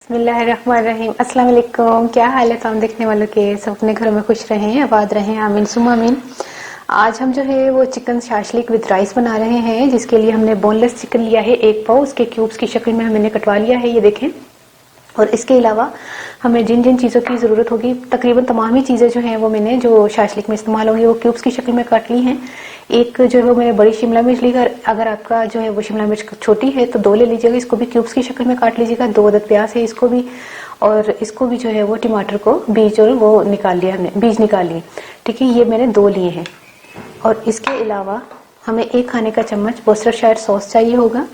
बिस्मिल्लाहिर्रहमानिर्रहीम। अस्सलाम वालेकुम। क्या हाल है तमाम देखने वालों के? सब अपने घरों में खुश रहें, आबाद रहें, आमीन सुम्मा आमीन। आज हम जो है वो चिकन शाशलिक विद राइस बना रहे हैं, जिसके लिए हमने बोनलेस चिकन लिया है 1 पाव। उसके क्यूब्स की शक्ल में हमने कटवा लिया है, ये देखें। और इसके अलावा हमें जिन जिन चीज़ों की ज़रूरत होगी, तकरीबन तमाम ही चीज़ें जो हैं वो मैंने जो शाशलिक में इस्तेमाल होंगी वो क्यूब्स की शक्ल में काट ली हैं। एक जो है वो मैंने बड़ी शिमला मिर्च ली है। अगर आपका जो है वो शिमला मिर्च छोटी है तो 2 ले लीजिएगा, इसको भी क्यूब्स की शक्ल में काट लीजिएगा। 2 अदद प्याज है, इसको भी, और इसको भी जो है वो टमाटर को बीज और वो निकाल लिया हमने, बीज निकाल लिए। ठीक है, ये मैंने 2 लिए हैं। और इसके अलावा हमें 1 खाने का चम्मच वर्सेस्टायर सॉस चाहिए होगा,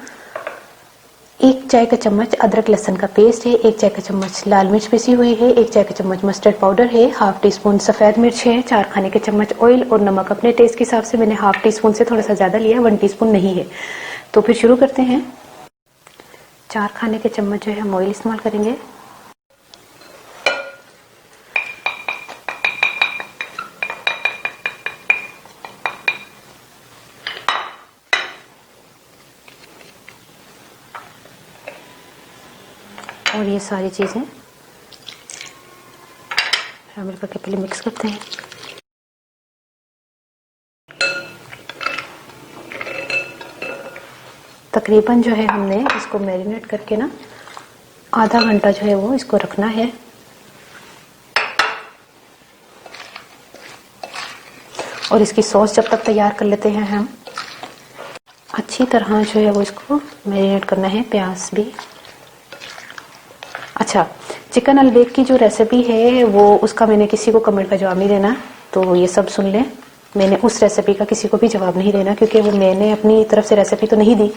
1 चाय का चम्मच अदरक लहसुन का पेस्ट है, 1 चाय का चम्मच लाल मिर्च पिसी हुई है, 1 चाय का चम्मच मस्टर्ड पाउडर है, हाफ टी स्पून सफेद मिर्च है, 4 खाने के चम्मच ऑयल और नमक अपने टेस्ट के हिसाब से। मैंने हाफ टी स्पून से थोड़ा सा ज्यादा लिया, 1 टीस्पून नहीं है। तो फिर शुरू करते हैं। 4 खाने के चम्मच जो है हम ऑयल इस्तेमाल करेंगे। और ये सारी चीजें शामिल करके पहले मिक्स करते हैं। तकरीबन जो है हमने इसको मैरिनेट करके ना आधा घंटा जो है वो इसको रखना है। और इसकी सॉस जब तक तैयार कर लेते हैं हम, अच्छी तरह जो है वो इसको मैरिनेट करना है, प्याज भी। अच्छा, चिकन अलबेक की जो रेसिपी है वो उसका मैंने किसी को कमेंट का जवाब नहीं देना, तो ये सब सुन लें। मैंने उस रेसिपी का किसी को भी जवाब नहीं देना, क्योंकि वो मैंने अपनी तरफ से रेसिपी तो नहीं दी,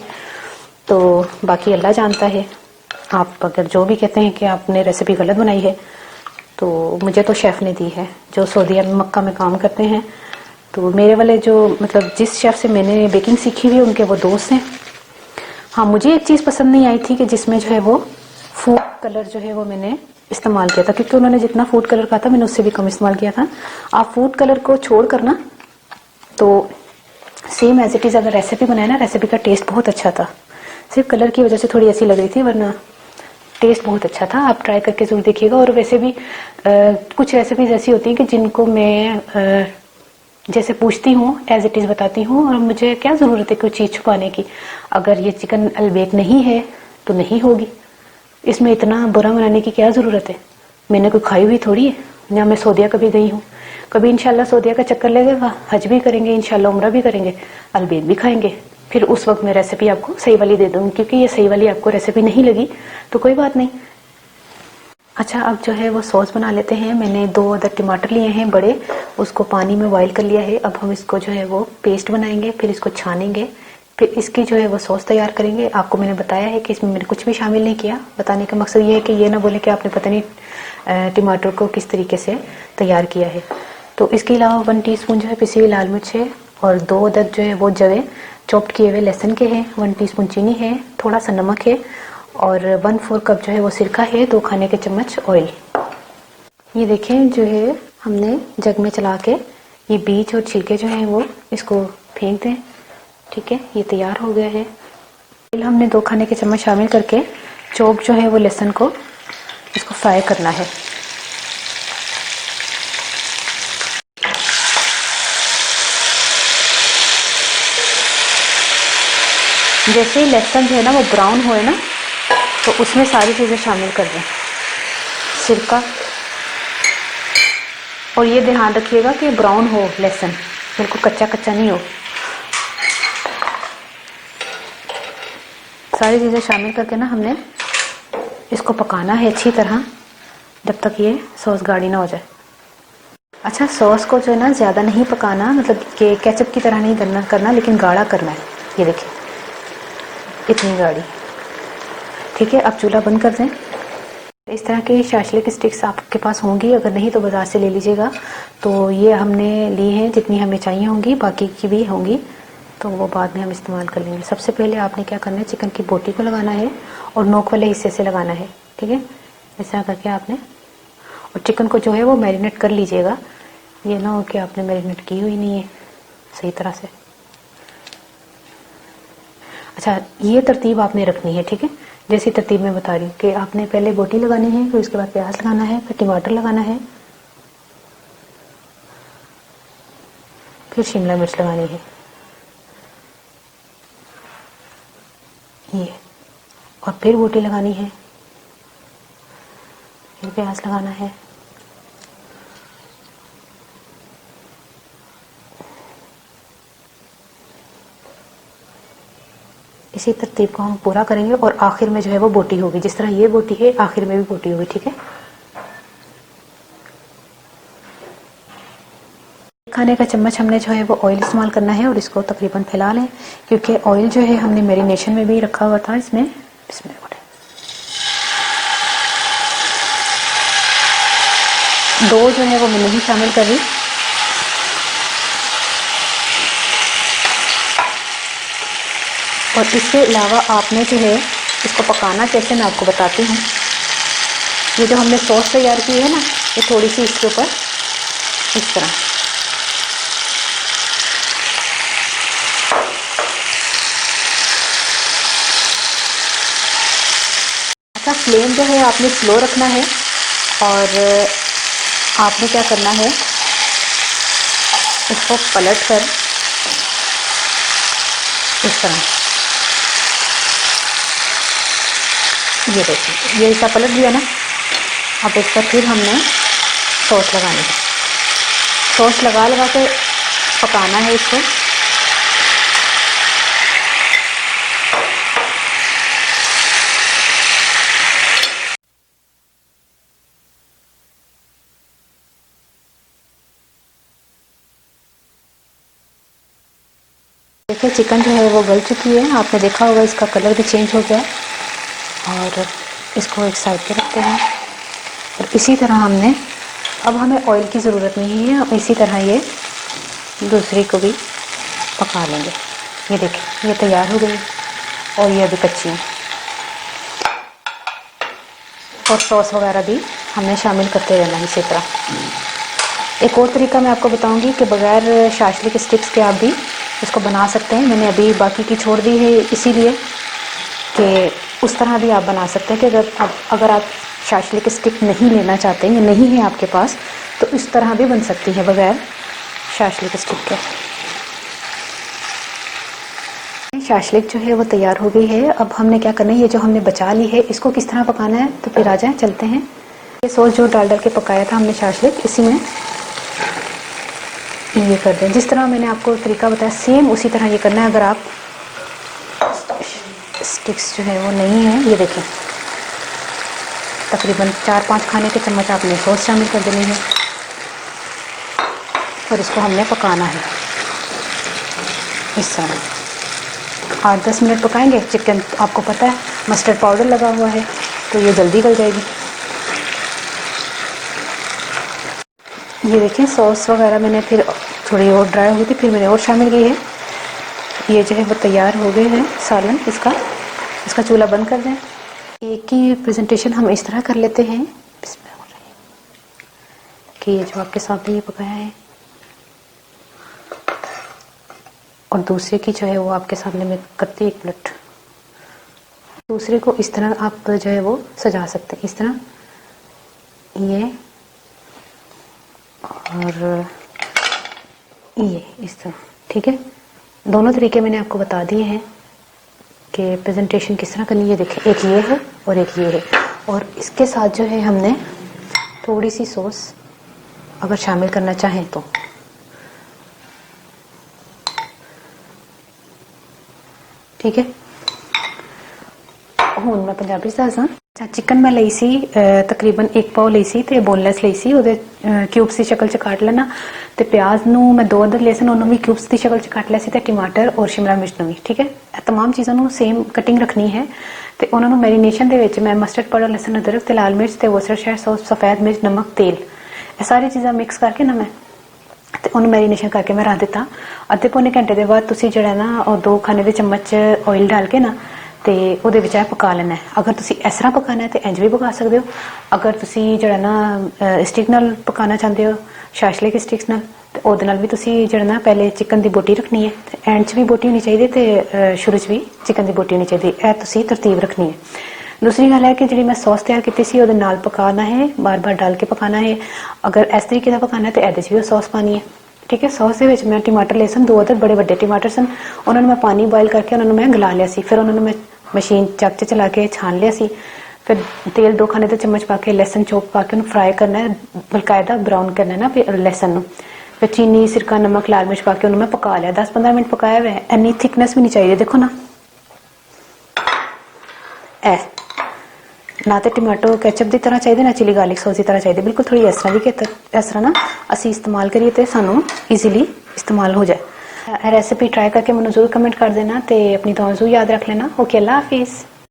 तो बाकी अल्लाह जानता है। आप अगर जो भी कहते हैं कि आपने रेसिपी गलत बनाई है, तो मुझे तो शेफ ने दी है जो सऊदीया में मक्का में काम करते हैं। तो मेरे वाले जो मतलब जिस शेफ से मैंने बेकिंग सीखी हुई है उनके वो दोस्त हैं। हाँ, मुझे एक चीज़ पसंद नहीं आई थी कि जिसमें जो है वो फूड कलर जो है वो मैंने इस्तेमाल किया था, क्योंकि उन्होंने जितना फूड कलर कहा था मैंने उससे भी कम इस्तेमाल किया था। आप फूड कलर को छोड़ कर ना तो सेम एज इट इज अगर रेसिपी बनाए ना, रेसिपी का टेस्ट बहुत अच्छा था। सिर्फ कलर की वजह से थोड़ी ऐसी लग रही थी, वरना टेस्ट बहुत अच्छा था। आप ट्राई करके जरूर देखिएगा। और वैसे भी कुछ रेसिपीज ऐसी होती हैं कि जिनको मैं जैसे पूछती हूँ एज इट इज बताती हूँ, और मुझे क्या जरूरत है कोई चीज छुपाने की। अगर ये चिकन अलबेक नहीं है तो नहीं होगी, इसमें इतना बुरा बनाने की क्या जरूरत है। मैंने कोई खाई हुई थोड़ी है ना, मैं सऊदीया कभी गई हूँ। कभी इंशाल्लाह सऊदीया का चक्कर लगेगा, हज भी करेंगे इंशाल्लाह, उम्रा भी करेंगे, अलबेक भी खाएंगे। फिर उस वक्त मैं रेसिपी आपको सही वाली दे दूंगी, क्योंकि ये सही वाली आपको रेसिपी नहीं लगी तो कोई बात नहीं। अच्छा, अब जो है वो सॉस बना लेते हैं। मैंने 2 अदद टमाटर लिए हैं बड़े, उसको पानी में बॉईल कर लिया है। अब हम इसको जो है वो पेस्ट बनाएंगे, फिर इसको छानेंगे, फिर इसकी जो है वो सॉस तैयार करेंगे। आपको मैंने बताया है कि इसमें मैंने कुछ भी शामिल नहीं किया। बताने का मकसद ये है कि ये ना बोले कि आपने पता नहीं टमाटर को किस तरीके से तैयार किया है। तो इसके अलावा 1 टीस्पून जो है पिसी हुई लाल मिर्च है, और 2 अदद जो है वो जवे चॉप्ड किए हुए लहसुन के हैं, 1 टीस्पून चीनी है, थोड़ा सा नमक है, और 1/4 कप जो है वो सिरका है, 2 खाने के चम्मच ऑयल। ये देखें, जो है हमने जग में चला के ये बीज और छिलके जो हैं वो इसको फेंक दें। ठीक है, ये तैयार हो गया है। फिर हमने 2 खाने के चम्मच शामिल करके चॉप जो है वो लहसुन को इसको फ्राई करना है। जैसे ही लहसुन जो है ना वो ब्राउन होए ना, तो उसमें सारी चीज़ें शामिल कर दें। सिरका, और ये ध्यान रखिएगा कि ब्राउन हो लहसुन, बिल्कुल कच्चा कच्चा नहीं हो। सारी चीज़ें शामिल करके ना हमने इसको पकाना है अच्छी तरह, जब तक ये सॉस गाढ़ी ना हो जाए। अच्छा, सॉस को जो है ना ज़्यादा नहीं पकाना, मतलब कि केचप की तरह नहीं करना, लेकिन गाढ़ा करना है। ये देखिए, इतनी गाढ़ी। ठीक है, अब चूल्हा बंद कर दें। इस तरह की शाशलिक स्टिक्स आपके पास होंगी, अगर नहीं तो बाजार से ले लीजिएगा। तो ये हमने ली हैं जितनी हमें चाहिए होंगी, बाकी की भी होंगी तो वो बाद में हम इस्तेमाल कर लेंगे। सबसे पहले आपने क्या करना है, चिकन की बोटी को लगाना है और नोक वाले हिस्से से लगाना है। ठीक है, इस तरह करके आपने, और चिकन को जो है वो मैरिनेट कर लीजिएगा। ये ना हो कि आपने मैरिनेट की हुई नहीं है सही तरह से। अच्छा, ये तरतीब आपने रखनी है। ठीक है, जैसी तरतीब में बता रही हूँ कि आपने पहले बोटी लगानी है, फिर उसके बाद प्याज लगाना है, फिर टमाटर लगाना है, फिर शिमला मिर्च लगानी है ये, और फिर बोटी लगानी है, फिर प्याज लगाना है, इसी तरतीब को हम पूरा करेंगे और आखिर में जो है वो बोटी होगी। जिस तरह ये बोटी है आखिर में भी बोटी होगी। ठीक है, खाने का चम्मच हमने जो है वो ऑयल इस्तेमाल करना है और इसको तकरीबन फैला लें, क्योंकि ऑयल जो है हमने मैरिनेशन में भी रखा हुआ था इसमें। इसमें दो जो है वो मैं नहीं शामिल कर रही। और इसके अलावा आपने जो है इसको पकाना कैसे मैं आपको बताती हूँ। ये जो हमने सॉस तैयार की है ना, ये थोड़ी सी इसके ऊपर इस तरह अच्छा, फ्लेम जो है आपने स्लो रखना है और आपने क्या करना है, इसको पलट कर इस तरह, ये देखिए ये ऐसा पलट दिया ना। अब इस पर फिर हमने सॉस लगानी है, सॉस लगा लगा के पकाना है इसको। देखिए चिकन जो है वो गल चुकी है, आपने देखा होगा इसका कलर भी चेंज हो गया। और इसको एक साइड पे रखते हैं और इसी तरह हमने, अब हमें ऑयल की ज़रूरत नहीं है, इसी तरह ये दूसरी को भी पका लेंगे। ये देखिए ये तैयार हो गई और ये अभी कच्ची है। और सॉस वगैरह भी हमने शामिल करते रहना इसी तरह। एक और तरीका मैं आपको बताऊंगी कि बगैर शाशलिक स्टिक्स के आप भी इसको बना सकते हैं। मैंने अभी बाकी की छोड़ दी है इसीलिए कि उस तरह भी आप बना सकते हैं कि अगर आप शाशलिक स्टिक नहीं लेना चाहते हैं या नहीं है आपके पास, तो इस तरह भी बन सकती है बगैर शाशलिक स्टिक के। शाशलिक जो है वो तैयार हो गई है। अब हमने क्या करना है, ये जो हमने बचा ली है इसको किस तरह पकाना है, तो फिर आ जाए चलते हैं। ये सॉस जो डाल के पकाया था हमने शाशलिक, इसी में ये कर दें। जिस तरह मैंने आपको तरीका बताया सेम उसी तरह ये करना है। अगर आप स्टिक्स जो है वो नहीं है, ये देखें तकरीबन 4-5 खाने के चम्मच आपने सॉस शामिल कर देनी है और इसको हमने पकाना है इस तरह। 8-10 मिनट पकाएंगे। चिकन आपको पता है मस्टर्ड पाउडर लगा हुआ है तो ये जल्दी गल जाएगी। ये देखें सॉस वगैरह मैंने फिर थोड़ी और ड्राई हुई थी, फिर मैंने और शामिल की है। ये जो है वो तैयार हो गए हैं सालन। इसका चूल्हा बंद कर दें। एक की प्रेजेंटेशन हम इस तरह कर लेते हैं कि ये जो आपके सामने ये पकाया है और दूसरे की जो है वो आपके सामने में करती एक प्लेट। दूसरे को इस तरह आप जो है वो सजा सकते हैं इस तरह, ये और ये इस तरह। ठीक है, दोनों तरीके मैंने आपको बता दिए हैं कि प्रेजेंटेशन किस तरह करनी है। देखें एक ये है और एक ये है, और इसके साथ जो है हमने थोड़ी सी सॉस अगर शामिल करना चाहें तो। ठीक है, ਹੁਣ मैं पंजाबी दसा। चिकन मैं ਲਈ ਸੀ तकरीबन 1 पाव ਲਈ ਸੀ ਤੇ ਬੋਨਲੈਸ ਲਈ ਸੀ। ਉਹਦੇ ਕਿਊਬਸ ਦੀ ਸ਼ਕਲ ਚ ਕੱਟ ਲੈਣਾ ਤੇ ਪਿਆਜ਼ ਨੂੰ ਮੈਂ 2 ਅਦਦ ਲਸਣ ਉਹਨੂੰ ਵੀ ਕਿਊਬਸ ਦੀ ਸ਼ਕਲ ਚ ਕੱਟ ਲਿਆ ਸੀ ਤੇ ਟਮਾਟਰ ਔਰ ਸ਼ਿਮਲਾ ਮਿਰਚ ਨੂੰ ਵੀ। ਠੀਕ ਹੈ, ਇਹ तमाम ਚੀਜ਼ਾਂ ਨੂੰ ਸੇਮ ਕਟਿੰਗ ਰੱਖਣੀ ਹੈ ਤੇ ਉਹਨਾਂ ਨੂੰ ਮੈਰੀਨੇਸ਼ਨ ਦੇ ਵਿੱਚ ਮੈਂ ਮਸਟਰਡ ਪਾਊਡਰ, ਲਸਣ, ਅਦਰਕ ਤੇ ਲਾਲ ਮਿਰਚ ਤੇ ਵੋਸਟਰਸ਼ਾਇਰ ਸੌਸ, ਸਫੈਦ ਮਿਰਚ, ਨਮਕ, ਤੇਲ, ਇਹ ਸਾਰੀ ਚੀਜ਼ਾਂ ਮਿਕਸ ਕਰਕੇ ਨਾ ਮੈਂ ਤੇ ਉਹਨੂੰ ਮੈਰੀਨੇਸ਼ਨ ਕਰਕੇ ਮੈਂ ਰੱਖ ਦਿੱਤਾ। ਅੱਧੇ ਪੌਣੇ ਘੰਟੇ ਦੇ ਬਾਅਦ ਤੁਸੀਂ ਜਿਹੜਾ ਨਾ ਉਹ 2 ਖਾਣੇ ਦੇ ਚਮਚ ਆਇਲ डाल के ना ਤੇ ਉਹਦੇ ਵਿੱਚ ਇਹ ਪਕਾ ਲੈਣਾ ਹੈ। ਅਗਰ ਤੁਸੀਂ ਇਸ ਤਰ੍ਹਾਂ ਪਕਾਣਾ ਹੈ ਤੇ ਇੰਜ ਵੀ ਪਕਾ ਸਕਦੇ ਹੋ। ਅਗਰ ਤੁਸੀਂ ਜਿਹੜਾ ਨਾ ਸਟਿਕ ਨਾਲ ਪਕਾਣਾ ਚਾਹੁੰਦੇ ਹੋ, ਸ਼ਾਸ਼ਲਿਕ ਸਟਿਕਸ ਨਾਲ, ਤੇ ਉਹਦੇ ਨਾਲ ਵੀ ਤੁਸੀਂ ਜਿਹੜਾ ਨਾ ਪਹਿਲੇ ਚਿਕਨ ਦੀ ਬੋਟੀ ਰੱਖਣੀ ਹੈ ਤੇ ਐਂਡ 'ਚ ਵੀ ਬੋਟੀ ਹੋਣੀ ਚਾਹੀਦੀ ਤੇ ਸ਼ੁਰੂ 'ਚ ਵੀ ਚਿਕਨ ਦੀ ਬੋਟੀ ਹੋਣੀ ਚਾਹੀਦੀ। ਇਹ ਤੁਸੀਂ ਤਰਤੀਬ ਰੱਖਣੀ ਹੈ। दूसरी गल है कि जी मैं सॉस तैयार की सी ਉਹਦੇ ਨਾਲ पकाना है, बार बार डाल के पकाना है। अगर इस तरीके का पकाना है तो ਇਹਦੇ 'ਚ भी सॉस पानी है। ठीक है, सॉस ਦੇ ਵਿੱਚ मैं टमाटर ले सन 2 अदर बड़े बड़े टमाटर सन, उन्होंने मैं पानी बॉयल करके उन्होंने मैं गला लिया सी, फिर उन्होंने मैं मशीन चक च चला के छान लिया सी। फिर तेल 2 खाने का चम्मच पा के लहसन चोप पा के फ्राई करना है, बकायदा ब्राउन करना है ना लहसन। फिर चीनी, सिरका, नमक, लाल मिर्च पा के उन्होंने मैं पका लिया। 10-15 मिनट पकाया हुआ है। इन्नी थिकनेस भी नहीं चाहिए, देखो ना ए ना तो टमाटो कैचअप की तरह चाहिए ना चिली गार्लिक सॉस की तरह चाहिए, बिल्कुल थोड़ी इस तरह भी कि इस तरह ना असी इस्तेमाल करिए तो सानू ईजीली इस्तेमाल हो जाए। रेसिपी ट्राई करके मैं जरूर कमेंट कर देना, तो अपनी दुआ जरूर याद रख लेना। ओके, अल्लाह हाफिज़।